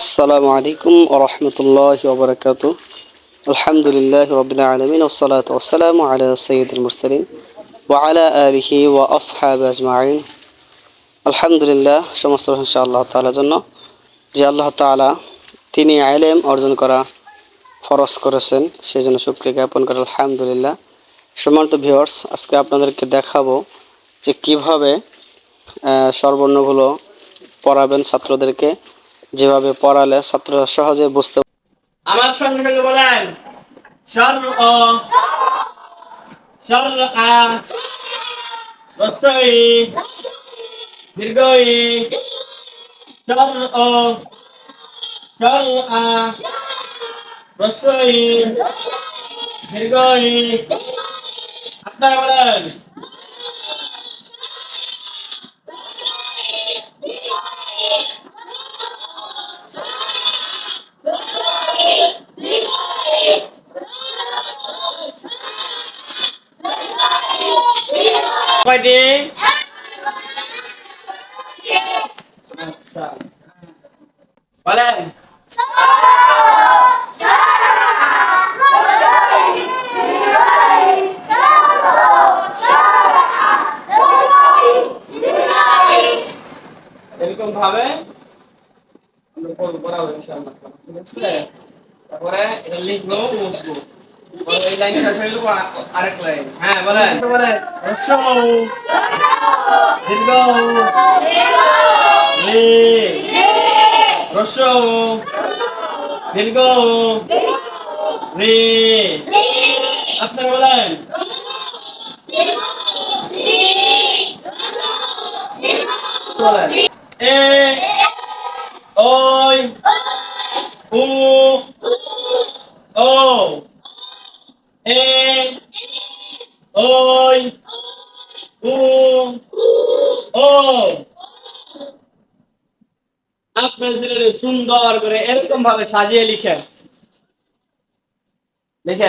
আসসালামু আলাইকুম ওয়া রাহমাতুল্লাহি ওয়া বারাকাতুহু। আলহামদুলিল্লাহি রাব্বিল আলামিন ওয়াস সালাতু ওয়াস সালামু আলা সাইয়্যিদিল মুরসালিন ওয়া আলা আলিহি ওয়া আসহাবিহি আজমাইন। আলহামদুলিল্লাহ, সমস্ত প্রশংসা আল্লাহ তাআলার জন্য, যে আল্লাহ তাআলা তিনি ইলম অর্জন করা ফরজ করেছেন, সেই জন্য শুকরিয়া জ্ঞাপন করে আলহামদুলিল্লাহ। সম্মানিত ভিউয়ার্স, আজকে আপনাদেরকে দেখাবো যে কিভাবে স্বরবর্ণগুলো পড়াবেন ছাত্রদেরকে, যেভাবে পড়ালে ছাত্ররা সহজে বুঝতে। আমার সঙ্গে সঙ্গে বলেন, শর ও শর আ রস্বই দীর্ঘই শর ও শর আ রস্বই দীর্ঘই। আপনারা বলেন, কয়টি? আচ্ছা, বলেন। এরকম ভাবে আমরা পড়াবো ইনশাআল্লাহ, ঠিক আছে? তারপরে এটা লিখবো, মুছবো। এই লাইন শেষ হয়ে গেল, আরেক লাইন। হ্যাঁ বলেন, বলেন। রস্বউ দীর্ঘউ রে রস্বউ দীর্ঘউ রে। আপনারা বলেন, বলেন। এ ওই উ ও এ ওই উ ও। আপনার ছেলেদের সুন্দর করে এরকম ভাবে সাজিয়ে লিখেন।